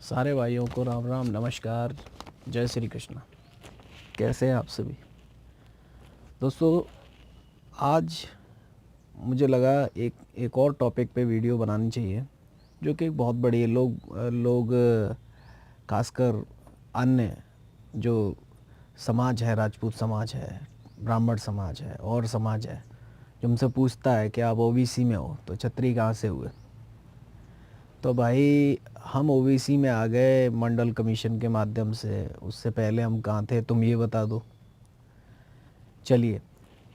सारे भाइयों को राम राम, नमस्कार, जय श्री कृष्ण। कैसे हैं आप सभी दोस्तों? आज मुझे लगा एक और टॉपिक पे वीडियो बनानी चाहिए, जो कि बहुत बड़ी है। लोग खासकर अन्य जो समाज है, राजपूत समाज है, ब्राह्मण समाज है और समाज है, जो हमसे पूछता है कि आप ओबीसी में हो तो छत्री कहाँ से हुए। तो भाई, हम ओबीसी में आ गए मंडल कमीशन के माध्यम से। उससे पहले हम कहाँ थे, तुम ये बता दो। चलिए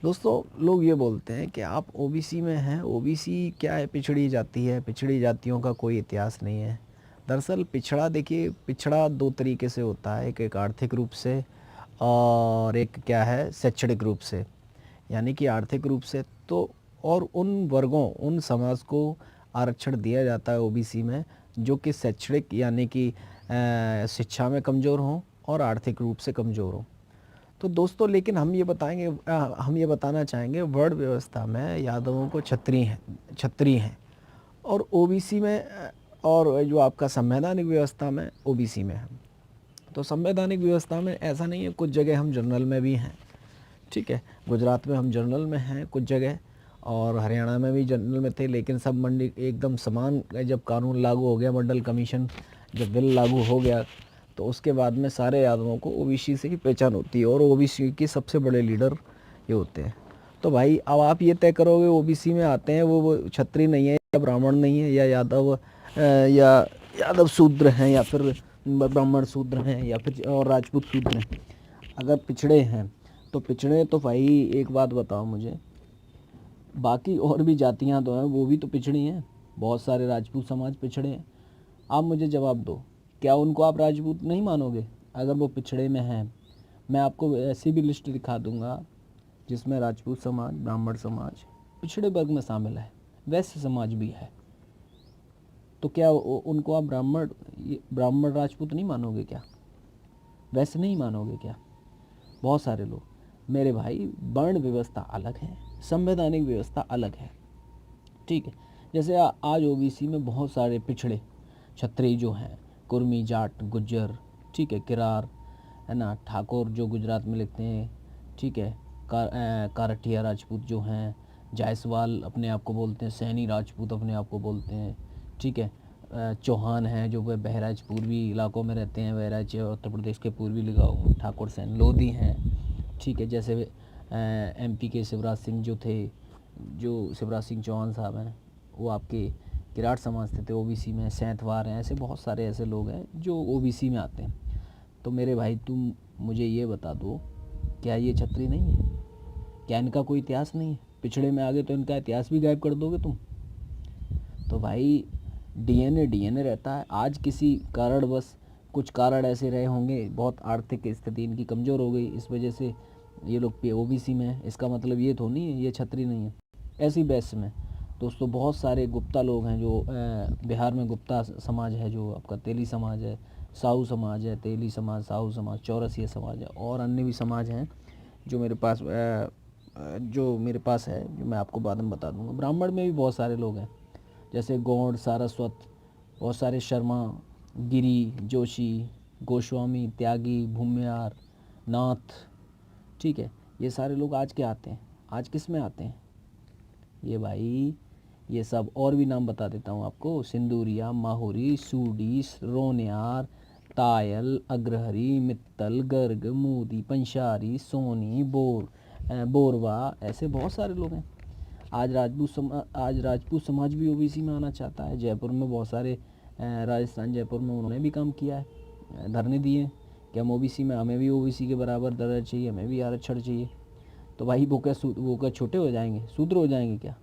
दोस्तों, लोग ये बोलते हैं कि आप ओबीसी में हैं। ओबीसी क्या है? पिछड़ी जाति है। पिछड़ी जातियों का कोई इतिहास नहीं है। दरअसल पिछड़ा, देखिए, पिछड़ा दो तरीके से होता है। एक आर्थिक रूप से और एक क्या है, शैक्षणिक रूप से। यानी कि आर्थिक रूप से तो, और उन वर्गों, उन समाज को आरक्षण दिया जाता है ओबीसी में जो कि शैक्षणिक यानी कि शिक्षा में कमज़ोर हों और आर्थिक रूप से कमज़ोर हों। तो दोस्तों, लेकिन हम ये बताना चाहेंगे, वर्ण व्यवस्था में यादवों को छत्री हैं और ओबीसी में और जो आपका संवैधानिक व्यवस्था में ओबीसी में है। तो संवैधानिक व्यवस्था में ऐसा नहीं है, कुछ जगह हम जनरल में भी हैं, ठीक है। गुजरात में हम जनरल में हैं कुछ जगह, और हरियाणा में भी जनरल में थे, लेकिन सब मंडी एकदम समान। जब कानून लागू हो गया, मंडल कमीशन जब बिल लागू हो गया, तो उसके बाद में सारे यादवों को ओबीसी से ही पहचान होती है और ओबीसी के सबसे बड़े लीडर ये होते हैं। तो भाई, अब आप ये तय करोगे ओबीसी में आते हैं वो क्षत्रिय नहीं है या ब्राह्मण नहीं है या या यादव शूद्र हैं या फिर ब्राह्मण शूद्र हैं या फिर और राजपूत शूद्र हैं। अगर पिछड़े हैं तो पिछड़े तो भाई, एक बात बताओ मुझे, बाकी और भी जातियां तो हैं, वो भी तो पिछड़ी हैं। बहुत सारे राजपूत समाज पिछड़े हैं। आप मुझे जवाब दो, क्या उनको आप राजपूत नहीं मानोगे अगर वो पिछड़े में हैं? मैं आपको ऐसी भी लिस्ट दिखा दूंगा जिसमें राजपूत समाज, ब्राह्मण समाज पिछड़े वर्ग में शामिल है, वैश्य समाज भी है। तो क्या उनको आप ब्राह्मण राजपूत नहीं मानोगे क्या? वैसे नहीं मानोगे क्या? बहुत सारे लोग, मेरे भाई, वर्ण व्यवस्था अलग है, संवैधानिक व्यवस्था अलग है, ठीक है। जैसे आज ओबीसी में बहुत सारे पिछड़े क्षत्रिय जो हैं, कुर्मी, जाट, गुज्जर, ठीक है, किरार, है ना, ठाकुर जो गुजरात में लिखते हैं, ठीक है, कारठिया राजपूत जो हैं, जायसवाल अपने आप को बोलते हैं, सैनी राजपूत अपने आप को बोलते हैं, ठीक है, चौहान हैं जो वह बहराइच पूर्वी इलाकों में रहते हैं, बहराइच उत्तर प्रदेश के पूर्वी लगाओ, ठाकुर सैन लोधी हैं, ठीक है। जैसे एमपी के शिवराज सिंह जो थे, जो शिवराज सिंह चौहान साहब हैं, वो आपके किराट समाज से थे, ओबीसी में। सैंतवार हैं, ऐसे बहुत सारे ऐसे लोग हैं जो ओबीसी में आते हैं। तो मेरे भाई, तुम मुझे ये बता दो, क्या ये छत्री नहीं है? क्या इनका कोई इतिहास नहीं है? पिछड़े में आ गए तो इनका इतिहास भी गायब कर दोगे तुम? तो भाई, डीएनए रहता है। आज किसी कारणवश, कुछ कारण ऐसे रहे होंगे, बहुत आर्थिक स्थिति इनकी कमज़ोर हो गई, इस वजह से ये लोग ओबीसी में है। इसका मतलब ये तो नहीं है ये छत्री नहीं है। ऐसी बैस में दोस्तों बहुत सारे गुप्ता लोग हैं जो बिहार में गुप्ता समाज है, जो आपका तेली समाज है, साहू समाज है, तेली समाज, साहू समाज, चौरसिया समाज है, और अन्य भी समाज हैं जो मेरे पास है, जो मैं आपको बाद में बता दूंगा। ब्राह्मण में भी बहुत सारे लोग हैं, जैसे गौड़, सारस्वत, बहुत सारे शर्मा, गिरी, जोशी, गोस्वामी, त्यागी, भूमियार, नाथ, ठीक है। ये सारे लोग आज क्या आते हैं? आज किस में आते हैं ये भाई? ये सब और भी नाम बता देता हूँ आपको: सिंदूरिया, माहुरी, सूडी, रोनियार, तायल, अग्रहरी, मित्तल, गर्ग, मोदी, पंशारी, सोनी, बोरवा, ऐसे बहुत सारे लोग हैं। आज राजपूत समाज भी ओबीसी में आना चाहता है। जयपुर में बहुत सारे, राजस्थान जयपुर में उन्होंने भी काम किया है, धरने दिए कि हम ओबीसी में, हमें भी ओबीसी के बराबर दर्जा चाहिए, हमें भी आरक्षण चाहिए। तो भाई, वो क्या छोटे हो जाएंगे, शूद्र हो जाएंगे क्या?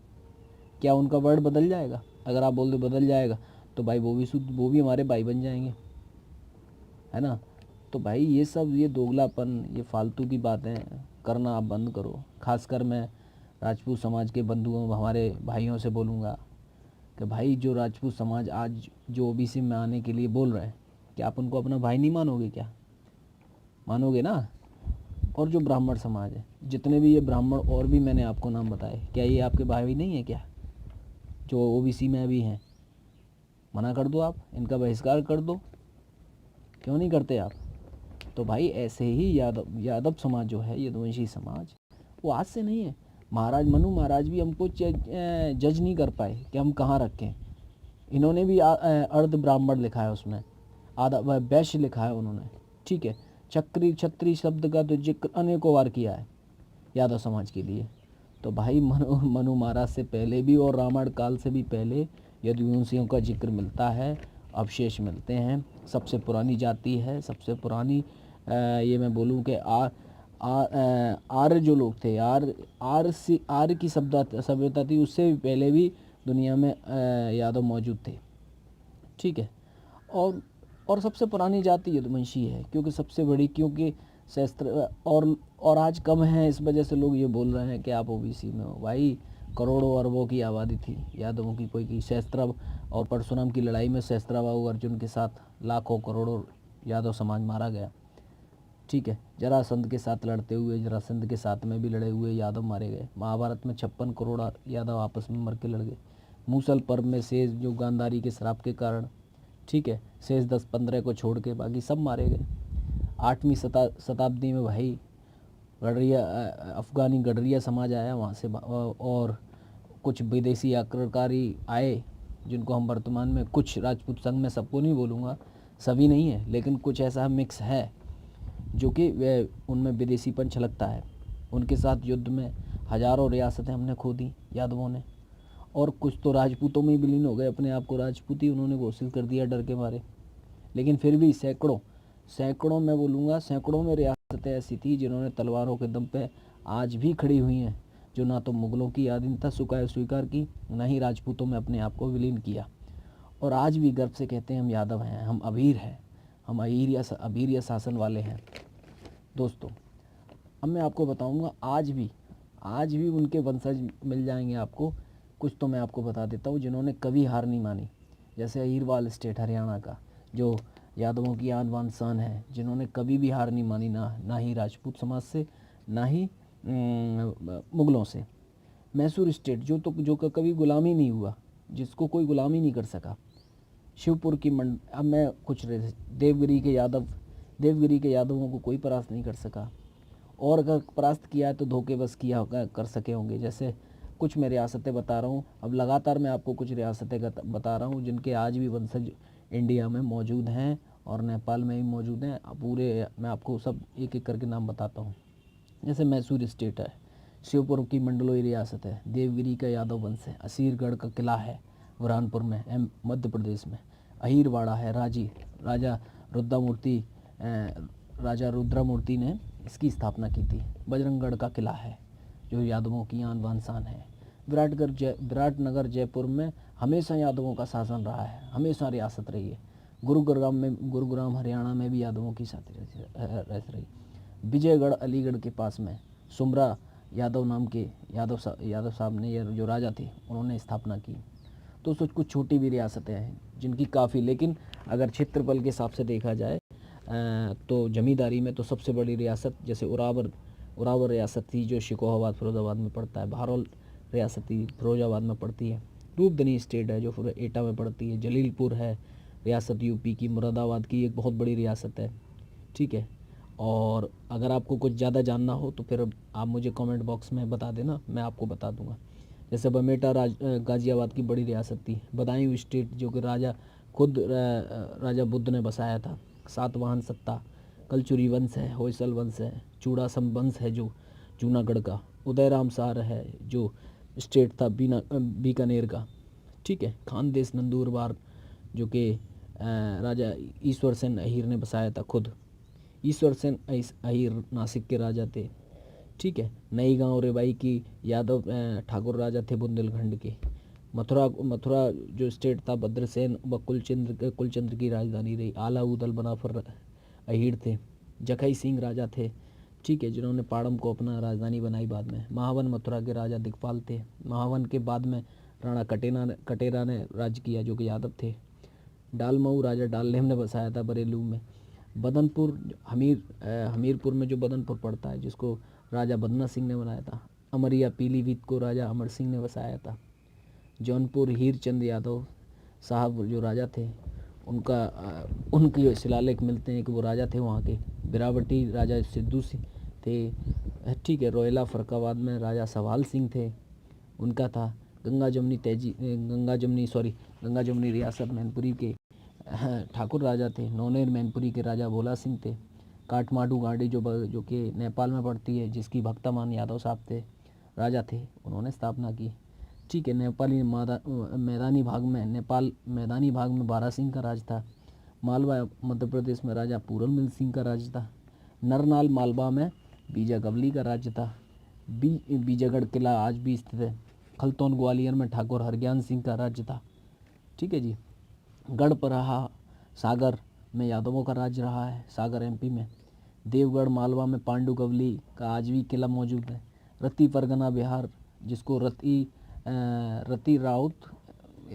क्या उनका वर्ड बदल जाएगा? अगर आप बोल दो बदल जाएगा, तो भाई वो भी हमारे भाई बन जाएंगे, है ना। तो भाई, ये दोगलापन, ये फालतू की बातें करना आप बंद करो। खासकर मैं राजपूत समाज के बंधुओं, हमारे भाइयों से बोलूँगा कि भाई, जो राजपूत समाज आज जो ओबीसी में आने के लिए बोल रहे हैं, क्या आप उनको अपना भाई नहीं मानोगे? क्या मानोगे ना? और जो ब्राह्मण समाज है, जितने भी ये ब्राह्मण और भी मैंने आपको नाम बताए, क्या ये आपके भाई नहीं है क्या, जो ओबीसी में भी हैं? मना कर दो, आप इनका बहिष्कार कर दो, क्यों नहीं करते आप? तो भाई ऐसे ही यादव समाज जो है, यदुवंशी समाज, वो आज से नहीं है। महाराज मनु महाराज भी हमको जज नहीं कर पाए कि हम कहाँ रखें। इन्होंने भी अर्ध ब्राह्मण लिखा है, उसमें आधा वैश्य लिखा है उन्होंने, ठीक है। छत्री शब्द का तो जिक्र अनेकों बार किया है यादव समाज के लिए। तो भाई मनु महाराज से पहले भी और रामायण काल से भी पहले यदुवंशियों का जिक्र मिलता है, अवशेष मिलते हैं। सबसे पुरानी जाति है, सबसे पुरानी ये मैं बोलूँ कि आर्य जो लोग थे, आर्य की सभ्यता थी, उससे भी पहले भी दुनिया में यादव मौजूद थे, ठीक है। और सबसे पुरानी जाति यदुवंशी है, क्योंकि सबसे बड़ी, क्योंकि शस्त्र और आज कम है, इस वजह से लोग ये बोल रहे हैं कि आप ओबीसी में हो। भाई करोड़ों अरबों की आबादी थी यादवों की, कोई की सहस्त्र और परशुराम की लड़ाई में सहस्त्रबाहु अर्जुन के साथ लाखों करोड़ों यादव समाज मारा गया, ठीक है। जरासंध के साथ लड़ते हुए, जरासंध के साथ में भी लड़े हुए यादव मारे गए। महाभारत में 56 करोड़ यादव आपस में मर के लड़ गए। मूसल पर्व में शेष जो गांधारी के श्राप के कारण, ठीक है, शेष 10-15 को छोड़ के बाकी सब मारे गए। 8वीं शताब्दी में भाई गडरिया अफ़गानी गडरिया समाज आया वहाँ से, और कुछ विदेशी आक्रमणकारी आए, जिनको हम वर्तमान में कुछ राजपूत संघ में, सबको नहीं बोलूँगा, सभी नहीं है, लेकिन कुछ ऐसा मिक्स है जो कि उनमें विदेशीपन छलकता है। उनके साथ युद्ध में हज़ारों रियासतें हमने खो दी यादवों ने, और कुछ तो राजपूतों में ही विलीन हो गए, अपने आप को राजपूत ही उन्होंने घोषित कर दिया डर के मारे। लेकिन फिर भी सैकड़ों मैं बोलूँगा, सैकड़ों में रियासतें ऐसी थी जिन्होंने तलवारों के दम पे आज भी खड़ी हुई हैं, जो ना तो मुग़लों की आधीनता स्वीकार की, ना ही राजपूतों में अपने आप को विलीन किया, और आज भी गर्व से कहते हैं हम यादव हैं, हम अबीर हैं, हम अबीर या शासन वाले हैं। दोस्तों, अब मैं आपको बताऊंगा, आज भी उनके वंशज मिल जाएंगे आपको। कुछ तो मैं आपको बता देता हूँ जिन्होंने कभी हार नहीं मानी, जैसे अहीरवाल स्टेट हरियाणा का, जो यादवों की आन बान शान है, जिन्होंने कभी भी हार नहीं मानी, ना ही राजपूत समाज से, ना ही मुग़लों से। मैसूर स्टेट जो कभी गुलामी नहीं हुआ, जिसको कोई गुलामी नहीं कर सका। शिवपुर की अब मैं कुछ देवगिरी के यादवों को कोई परास्त नहीं कर सका, और अगर परास्त किया है तो धोखेबस किया होगा, कर सके होंगे। जैसे कुछ मैं रियासतें बता रहा हूँ, अब लगातार मैं आपको कुछ रियासतें बता रहा हूँ जिनके आज भी वंशज इंडिया में मौजूद हैं और नेपाल में भी मौजूद हैं। पूरे मैं आपको सब एक एक करके नाम बताता हूँ। जैसे मैसूर स्टेट है, शिवपुर की मंडलोई रियासत है, देवगिरी का यादव वंश है, असीरगढ़ का किला है बुरहानपुर में मध्य प्रदेश में, अहीरवाड़ा है, राजा रुद्रमूर्ति ने इसकी स्थापना की थी। बजरंगगढ़ का किला है जो यादवों की आन बान शान है। विराटनगर जयपुर में हमेशा यादवों का शासन रहा है, हमेशा रियासत रही है। गुरुग्राम हरियाणा में भी यादवों की साथ रह रही। विजयगढ़ अलीगढ़ के पास में सुमरा यादव नाम के यादव साहब ने, जो राजा थे, उन्होंने स्थापना की। तो कुछ छोटी भी रियासतें हैं जिनकी काफ़ी, लेकिन अगर क्षेत्रफल के हिसाब से देखा जाए तो जमींदारी में तो सबसे बड़ी रियासत जैसे उरावर रियासत थी, जो शिकोहाबाद फिरोज़ाबाद में पड़ता है। बहरौल रियासत थी, फिरोज़ाबाद में पड़ती है। रूपधनी स्टेट है जो फिर एटा में पड़ती है। जलीलपुर है रियासत यूपी की, मुरादाबाद की एक बहुत बड़ी रियासत है, ठीक है। और अगर आपको कुछ ज़्यादा जानना हो तो फिर आप मुझे कमेंट बॉक्स में बता देना, मैं आपको बता दूंगा। जैसे बमेटा गाज़ियाबाद की बड़ी रियासत थी। बदायूं स्टेट जो कि राजा बुद्ध ने बसाया था। सातवाहन सत्ता, कलचुरी वंश है, होयसल वंश है, चूड़ासम वंश है जो जूनागढ़ का, उदयराम सार है जो स्टेट था बीकानेर का, ठीक है। खानदेश नंदुरबार जो कि राजा ईश्वर सेन अहीर ने बसाया था खुद। ईश्वर सेन अहीर नासिक के राजा थे, ठीक है। नई गांव रेबाई की यादव ठाकुर राजा थे बुंदेलखंड के। मथुरा जो स्टेट था, भद्रसेन व कुलचंद्र की राजधानी रही। आला उदल बनाफर अहीर थे। जखई सिंह राजा थे, ठीक है, जिन्होंने पाड़म को अपना राजधानी बनाई बाद में। महावन मथुरा के राजा दिक्पाल थे। महावन के बाद में राणा कटेरा ने राज्य किया जो कि यादव थे। डालमऊ राजा डालनेम ने बसाया था बरेलू में। बदनपुर हमीरपुर में जो बदनपुर पड़ता है, जिसको राजा बदना सिंह ने बनाया था। अमरिया पीलीभीत को राजा अमर सिंह ने बसाया था। जौनपुर हीरचंद यादव साहब जो राजा थे, उनके शिलालेख मिलते हैं कि वो राजा थे वहाँ के। बिरावटी राजा सिद्धू सिंह थे, ठीक है। रोयला फरकाबाद में राजा सवाल सिंह थे, उनका था। गंगा जमुनी रियासत मैनपुरी के ठाकुर राजा थे। नौनेर मैनपुरी के राजा भोला सिंह थे। काठमांडू गाड़ी जो कि नेपाल में पड़ती है, जिसकी भक्तमान यादव साहब थे, राजा थे, उन्होंने स्थापना की, ठीक है। नेपाल मैदानी भाग में बारा सिंह का राज था। मालवा मध्य प्रदेश में राजा पूरन सिंह का राज था। नरनाल मालवा में बीजा गवली का राज्य था। बीजागढ़ किला आज भी स्थित है। खलतौन ग्वालियर में ठाकुर हरज्ञान सिंह का राज्य था, ठीक है जी। गढ़पराहा सागर में यादवों का राज्य रहा है, सागर एमपी में। देवगढ़ मालवा में पांडु गवली का आज भी किला मौजूद है। रति परगना बिहार, जिसको रति राउत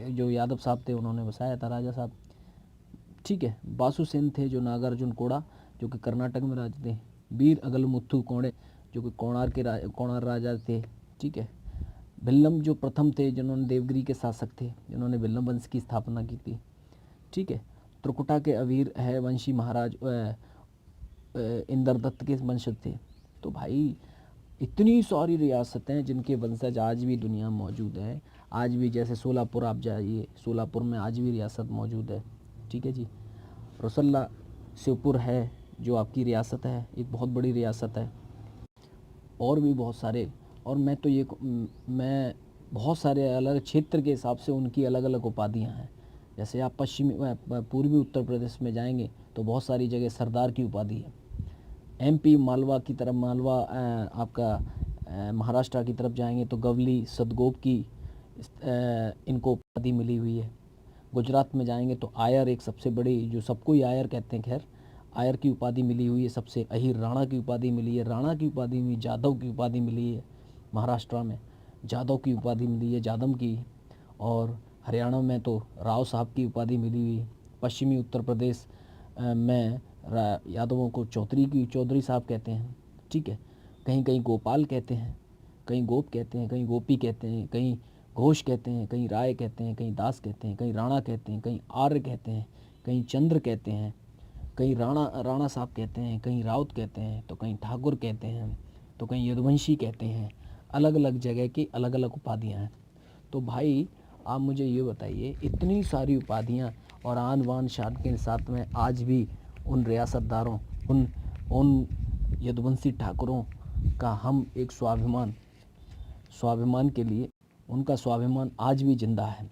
जो यादव साहब थे उन्होंने बसाया था, राजा साहब, ठीक है। बासुसेन थे जो नागार्जुन कोड़ा जो कि कर्नाटक में राजा थे। वीर अगलमुथु कोड़े जो कि कोणार राजा थे, ठीक है। भिल्लम जो प्रथम थे जिन्होंने देवगिरी के शासक थे, जिन्होंने भिल्लम वंश की स्थापना की थी, ठीक है। त्रिकुटा के अवीर है वंशी महाराज इंद्रदत्त के वंशज थे। तो भाई इतनी सारी रियासतें जिनके वंशज आज भी दुनिया में मौजूद है। आज भी जैसे सोलापुर आप जाइए, सोलापुर में आज भी रियासत मौजूद है, ठीक है जी। रसल्ला शिवपुर है जो आपकी रियासत है, एक बहुत बड़ी रियासत है। और भी बहुत सारे, और मैं बहुत सारे अलग क्षेत्र के हिसाब से उनकी अलग अलग उपाधियां हैं। जैसे आप पूर्वी उत्तर प्रदेश में जाएंगे तो बहुत सारी जगह सरदार की उपाधि है। एमपी मालवा की तरफ, आपका महाराष्ट्र की तरफ जाएंगे तो गवली सदगोप की इनको उपाधि मिली हुई है। गुजरात में जाएंगे तो आयर एक सबसे बड़ी, जो सबको ही आयर कहते हैं, खैर आयर की उपाधि मिली हुई है सबसे। अहीर राणा की उपाधि मिली है, राणा की उपाधि मिली, जादव की उपाधि मिली है। महाराष्ट्र में जादव की उपाधि मिली है, जादम की। और हरियाणा में तो राव साहब की उपाधि मिली हुई। पश्चिमी उत्तर प्रदेश में यादवों को चौधरी साहब कहते हैं, ठीक है। कहीं कहीं गोपाल कहते हैं, कहीं गोप कहते हैं, कहीं गोपी कहते हैं, कहीं घोष कहते हैं, कहीं राय कहते हैं, कहीं दास कहते हैं, कहीं राणा कहते हैं, कहीं आर्य कहते हैं, कहीं चंद्र कहते हैं, कहीं राणा साहब कहते हैं, कहीं राउत कहते हैं, तो कहीं ठाकुर कहते हैं, तो कहीं यदुवंशी कहते हैं। अलग अलग जगह की अलग अलग उपाधियाँ हैं। तो भाई आप मुझे ये बताइए, इतनी सारी उपाधियाँ और आन बान शान के साथ में आज भी उन रियासतदारों, उन यदुवंशी ठाकुरों का हम एक स्वाभिमान के लिए, उनका स्वाभिमान आज भी जिंदा है।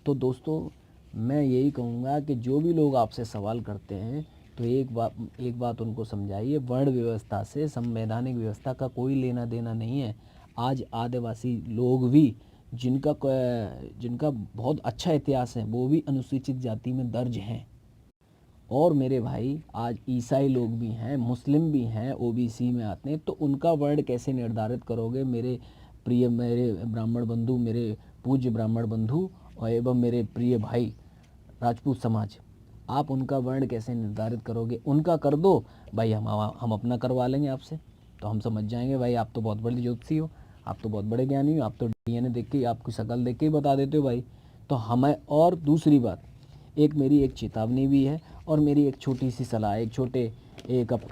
तो दोस्तों मैं यही कहूँगा कि जो भी लोग आपसे सवाल करते हैं तो एक बात उनको समझाइए, वर्ण व्यवस्था से संवैधानिक व्यवस्था का कोई लेना देना नहीं है। आज आदिवासी लोग भी जिनका बहुत अच्छा इतिहास है, वो भी अनुसूचित जाति में दर्ज हैं। और मेरे भाई आज ईसाई लोग भी हैं, मुस्लिम भी हैं, ओबीसी में आते हैं। तो उनका वर्ण कैसे निर्धारित करोगे मेरे ब्राह्मण बंधु, मेरे पूज्य ब्राह्मण बंधु और एवं मेरे प्रिय भाई राजपूत समाज, आप उनका वर्ण कैसे निर्धारित करोगे? उनका कर दो भाई, हम अपना करवा लेंगे आपसे, तो हम समझ जाएंगे भाई आप तो बहुत बड़े ज्योतिषी हो, आप तो बहुत बड़े ज्ञानी हो, आप तो डीएनए देख के, आपकी शक्ल देख के ही बता देते हो भाई। तो हमें, और दूसरी बात, मेरी एक चेतावनी भी है और मेरी एक छोटी सी सलाह,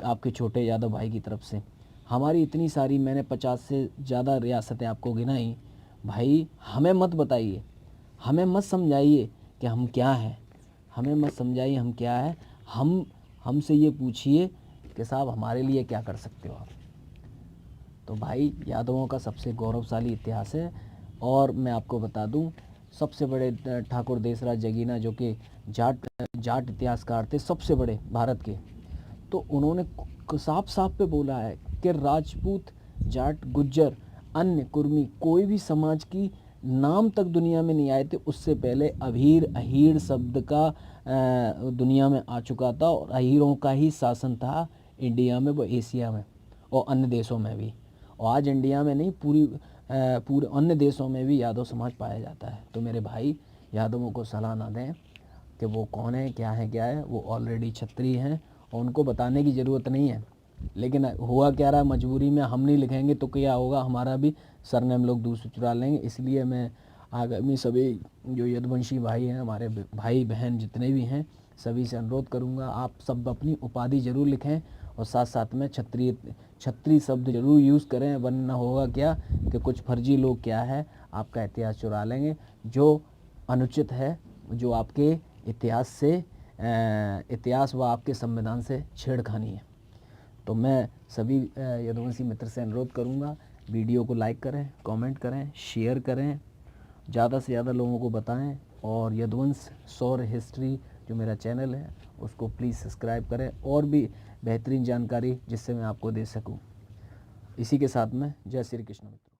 आपके छोटे यादव भाई की तरफ से। हमारी इतनी सारी, मैंने 50 से ज़्यादा रियासतें आपको गिनाई भाई, हमें मत बताइए, हमें मत समझाइए कि हम क्या हैं, हमें मत समझाइए हम क्या है। हमसे ये पूछिए कि साहब हमारे लिए क्या कर सकते हो आप। तो भाई यादवों का सबसे गौरवशाली इतिहास है। और मैं आपको बता दूं, सबसे बड़े ठाकुर देसराज जगीना जो कि जाट इतिहासकार थे सबसे बड़े भारत के, तो उन्होंने साफ पे बोला है कि राजपूत, जाट, गुज्जर, अन्य कुर्मी, कोई भी समाज की नाम तक दुनिया में नहीं आए थे उससे पहले अहीर शब्द का दुनिया में आ चुका था। और अहीरों का ही शासन था इंडिया में, वो एशिया में और अन्य देशों में भी। और आज इंडिया में नहीं, पूरे अन्य देशों में भी यादव समाज पाया जाता है। तो मेरे भाई यादवों को सलाह ना दें कि वो कौन है, क्या है, वो ऑलरेडी क्षत्रिय हैं और उनको बताने की ज़रूरत नहीं है। लेकिन हुआ क्या रहा, मजबूरी में हम नहीं लिखेंगे तो क्या होगा, हमारा भी सरनेम लोग दूसरे चुरा लेंगे। इसलिए मैं आगामी सभी जो यदुवंशी भाई हैं, हमारे भाई बहन जितने भी हैं, सभी से अनुरोध करूंगा आप सब अपनी उपाधि ज़रूर लिखें और साथ साथ में छत्री शब्द ज़रूर यूज़ करें, वरना होगा क्या कि कुछ फर्जी लोग क्या है आपका इतिहास चुरा लेंगे, जो अनुचित है, जो आपके इतिहास व आपके संविधान से छेड़खानी है। तो मैं सभी यदुवंशी मित्र से अनुरोध करूंगा, वीडियो को लाइक करें, कमेंट करें, शेयर करें, ज़्यादा से ज़्यादा लोगों को बताएं और यदुवंश शौर्य हिस्ट्री जो मेरा चैनल है उसको प्लीज़ सब्सक्राइब करें और भी बेहतरीन जानकारी जिससे मैं आपको दे सकूं। इसी के साथ में जय श्री कृष्ण।